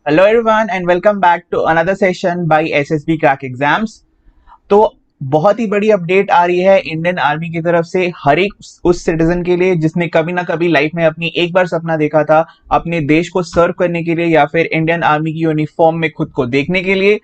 Hello everyone and welcome back to another session by SSB Crack Exams। तो बहुत ही बड़ी update आ रही है इंडियन आर्मी की तरफ से हर एक उस सिटीजन के लिए जिसने कभी ना कभी लाइफ में अपनी एक बार सपना देखा था अपने देश को सर्व करने के लिए या फिर इंडियन आर्मी की यूनिफॉर्म में खुद को देखने के लिए।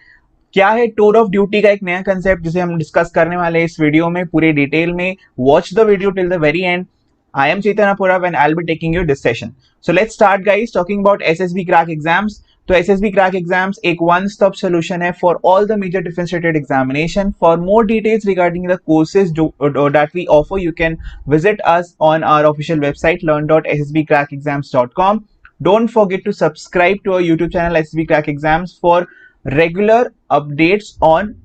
क्या है टूर ऑफ ड्यूटी का एक नया कंसेप्ट जिसे हम डिस्कस करने वाले हैं इस वीडियो में पूरे डिटेल में। Watch the video till the very and. I am Chaitanya Purav and I'll be taking you this session. So let's start guys talking about SSB Crack Exams। तो SSB Crack Exams एक one stop solution है for all the major defense related examination। For more details regarding the courses that we offer, you can visit us on our official website learn.ssbcrackexams.com। Don't forget to subscribe to our YouTube channel SSB Crack Exams for regular updates on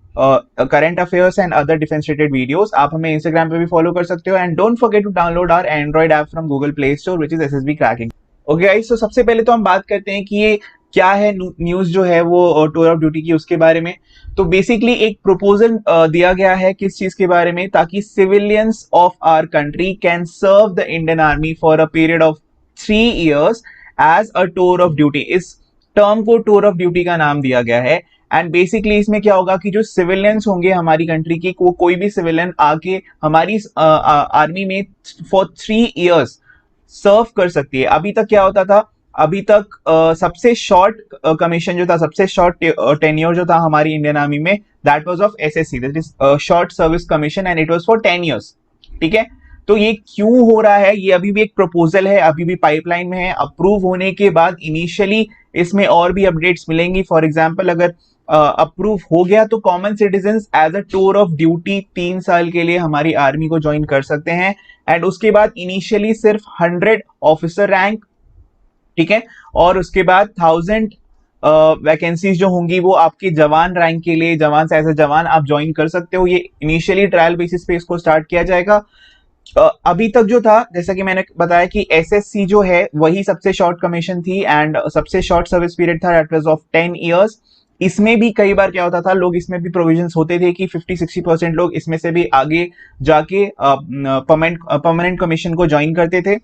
current affairs and other defence related videos. आप हमें Instagram पे भी follow कर सकते हो and don't forget to download our Android app from Google Play Store which is SSB cracking. Okay guys, तो सबसे पहले तो हम बात करते हैं कि ये क्या है न्यूज जो है वो टूर ऑफ ड्यूटी की उसके बारे में। तो बेसिकली एक प्रपोजल दिया गया है किस चीज के बारे में, ताकि civilians of our country can serve the Indian Army for a period of 3 years as a tour of duty. इस टर्म को टूर ऑफ ड्यूटी का नाम दिया गया है। एंड बेसिकली इसमें क्या होगा कि जो सिविलियंस होंगे हमारी कंट्री की, कोई भी सिविलियन आके हमारी आर्मी में फॉर 3 years सर्व कर सकती है। अभी तक क्या होता था, अभी तक सबसे शॉर्ट कमीशन जो था, सबसे शॉर्ट टेन्योर जो था हमारी इंडियन आर्मी में, that was of SSC, that is short service commission and it was for 10 years। ठीक है, तो ये क्यों हो रहा है, ये अभी भी एक प्रपोजल है, अभी भी पाइपलाइन में है। अप्रूव होने के बाद इनिशियली इसमें और भी अपडेट्स मिलेंगी। फॉर एग्जाम्पल अगर अप्रूव हो गया तो common citizens as a tour of duty 3 साल के लिए हमारी आर्मी को ज्वाइन कर सकते हैं। एंड उसके बाद इनिशियली सिर्फ 100 ऑफिसर रैंक, ठीक है, और उसके बाद 1000 वैकेंसीज जो होंगी वो आपके जवान रैंक के लिए, जवान से एज अ जवान आप ज्वाइन कर सकते हो। ये इनिशियली ट्रायल बेसिस पे इसको स्टार्ट किया जाएगा। अभी तक जो था, जैसा कि मैंने बताया कि एसएससी जो है वही सबसे शॉर्ट कमीशन थी एंड सबसे शॉर्ट सर्विस पीरियड था, दैट वाज ऑफ 10 years। इसमें भी कई बार क्या होता था, लोग इसमें भी प्रोविजंस होते थे कि 50-60% लोग इसमें से भी आगे जाके परमानेंट कमीशन को ज्वाइन करते थे।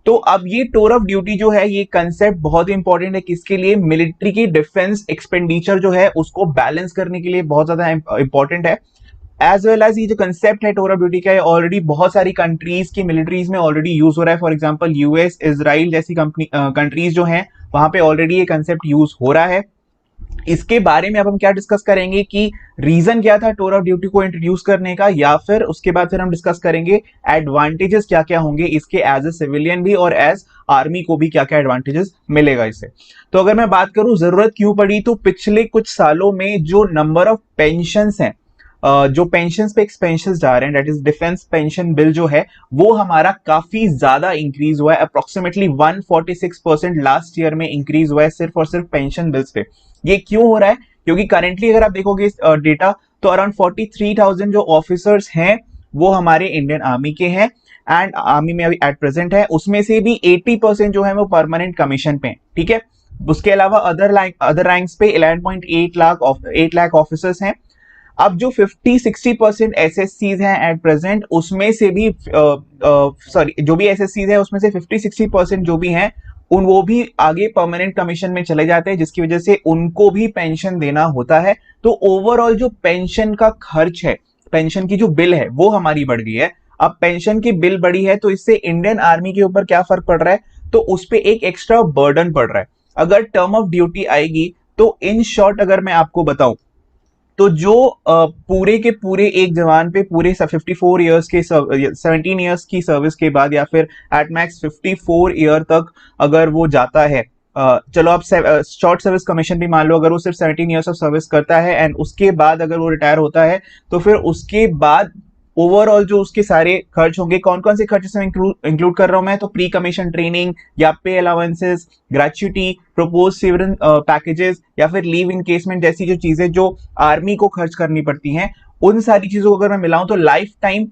तो अब ये टूर ऑफ ड्यूटी जो है, ये कंसेप्ट बहुत इंपॉर्टेंट है। किसके लिए? मिलिट्री की डिफेंस एक्सपेंडिचर जो है उसको बैलेंस करने के लिए बहुत ज्यादा इंपॉर्टेंट है। एज वेल एज ये जो कंसेप्ट है टूर ऑफ ड्यूटी का, ऑलरेडी बहुत सारी कंट्रीज की मिलिट्रीज में ऑलरेडी यूज हो रहा है। फॉर एग्जांपल यूएस, इजराइल जैसी कंट्रीज जो हैं वहां पे ऑलरेडी ये कंसेप्ट यूज हो रहा है। इसके बारे में अब हम क्या डिस्कस करेंगे कि रीजन क्या था टूर ऑफ ड्यूटी को इंट्रोड्यूस करने का, या फिर उसके बाद फिर हम डिस्कस करेंगे एडवांटेजेस क्या क्या होंगे इसके एज ए सिविलियन भी और एज आर्मी को भी क्या क्या एडवांटेजेस मिलेगा इससे। तो अगर मैं बात करूं जरूरत क्यों पड़ी, तो पिछले कुछ सालों में जो नंबर ऑफ पेंशंस हैं, जो पेंशन पे एक्सपेंशन जा रहे हैं, that is defence pension bill जो है वो हमारा काफी ज्यादा इंक्रीज हुआ है। अप्रोक्सीमेटली 146% लास्ट ईयर में इंक्रीज हुआ है सिर्फ और सिर्फ पेंशन बिल्स पे। ये क्यों हो रहा है? क्योंकि करेंटली अगर आप देखोगे डेटा तो अराउंड 43,000 जो ऑफिसर्स हैं वो हमारे इंडियन आर्मी के हैं एंड आर्मी में अभी एट प्रेजेंट है। उसमें से भी 80% जो है वो परमानेंट कमीशन पे, ठीक है। उसके अलावा अदर रैंक्स पे 8 लाख ऑफिसर्स हैं। अब जो 50-60% एसएससीज हैं एट प्रेजेंट, उसमें से भी जो भी एसएससीज है उसमें से 50-60% जो भी हैं वो भी आगे परमानेंट कमीशन में चले जाते हैं, जिसकी वजह से उनको भी पेंशन देना होता है। तो ओवरऑल जो पेंशन का खर्च है, पेंशन की जो बिल है वो हमारी बढ़ गई है। अब पेंशन की बिल बढ़ी है तो इससे इंडियन आर्मी के ऊपर क्या फर्क पड़ रहा है, तो उस पर एक एक्स्ट्रा बर्डन पड़ रहा है। अगर टर्म ऑफ ड्यूटी आएगी तो इन शॉर्ट अगर मैं आपको बताऊं तो जो पूरे के पूरे एक जवान पे पूरे 54 ईयर्स के 17 ईयर्स की सर्विस के बाद या फिर एट मैक्स 54 ईयर तक अगर वो जाता है, चलो आप शॉर्ट सर्विस कमीशन भी मान लो, अगर वो सिर्फ 17 ईयर्स ऑफ सर्विस करता है एंड उसके बाद अगर वो रिटायर होता है तो फिर उसके बाद ओवरऑल जो उसके सारे खर्च होंगे, कौन कौन से खर्च इसमें इंक्लूड कर रहा हूं मैं, तो प्री कमीशन ट्रेनिंग या pay allowances, gratuity, propose civil packages या फिर लीव इनकेसमेंट जैसी जो चीजें जो आर्मी को खर्च करनी पड़ती हैं, उन सारी चीजों को अगर मैं मिलाऊं तो life time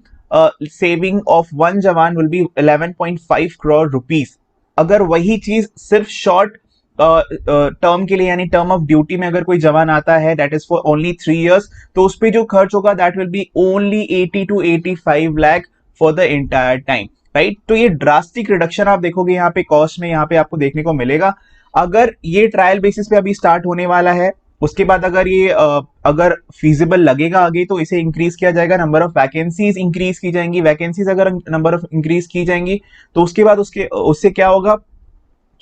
saving of one जवान विल बी 11.5 crore rupees। अगर वही चीज सिर्फ शॉर्ट टर्म के लिए यानी टर्म ऑफ ड्यूटी में अगर कोई जवान आता है that is for only 3 years, तो उस पर जो खर्च होगा that will be only 80 to 85 lakh for the entire time, right. तो ये ड्रास्टिक रिडक्शन आप देखोगे यहाँ पे कॉस्ट में, यहाँ पे आपको देखने को मिलेगा। अगर ये ट्रायल बेसिस पे अभी स्टार्ट होने वाला है, उसके बाद अगर ये अगर फीजिबल लगेगा आगे तो इसे इंक्रीज किया जाएगा, नंबर ऑफ वैकेंसीज इंक्रीज की जाएंगी। वैकेंसीज अगर नंबर ऑफ इंक्रीज की जाएंगी तो उसके बाद उससे क्या होगा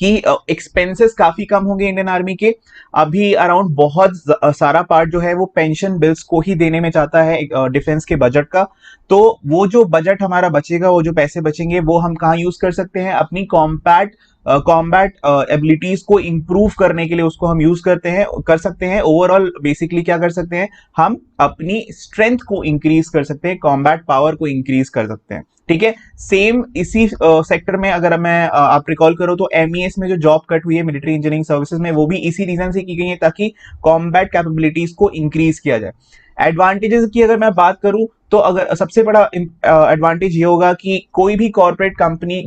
कि एक्सपेंसेस काफी कम होंगे इंडियन आर्मी के। अभी अराउंड बहुत सारा पार्ट जो है वो पेंशन बिल्स को ही देने में चाहता है डिफेंस के बजट का। तो वो जो बजट हमारा बचेगा, वो जो पैसे बचेंगे, वो हम कहाँ यूज कर सकते हैं? अपनी कॉम्बैट एबिलिटीज को इंप्रूव करने के लिए उसको हम यूज कर सकते हैं। ओवरऑल बेसिकली क्या कर सकते हैं? हम अपनी स्ट्रेंथ को इंक्रीज कर सकते हैं, कॉम्बैट पावर को इंक्रीज कर सकते हैं। ठीक है, सेम इसी सेक्टर में अगर मैं आप रिकॉल करो तो एमईएस में जो जॉब कट हुई है मिलिट्री इंजीनियरिंग सर्विसेज में, वो भी इसी रीजन से की गई है ताकि कॉम्बैट कैपेबिलिटीज को इंक्रीज किया जाए। एडवांटेजेस की अगर मैं बात करूं तो अगर सबसे बड़ा एडवांटेज ये होगा कि कोई भी कॉर्पोरेट कंपनी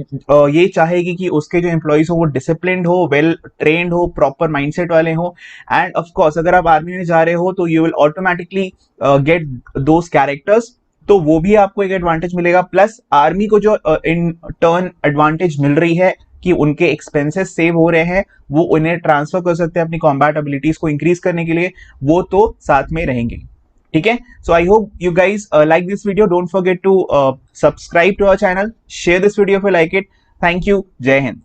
ये चाहेगी कि उसके जो एम्प्लॉइज हो वो डिसिप्लिन्ड हो, वेल ट्रेन्ड हो, प्रॉपर माइंडसेट वाले हो। एंड ऑफ कोर्स अगर आप आर्मी में जा रहे हो तो you will automatically get those characters, तो वो भी आपको एक एडवांटेज मिलेगा। प्लस आर्मी को जो इन टर्न एडवांटेज मिल रही है कि उनके एक्सपेंसेस सेव हो रहे हैं, वो उन्हें ट्रांसफर कर सकते हैं अपनी कॉम्बैट एबिलिटीज को इंक्रीज करने के लिए, वो तो साथ में रहेंगे। ठीक है, so I hope you guys like this video. Don't forget to subscribe to our channel, share this video if you like it. Thank you, जय हिंद।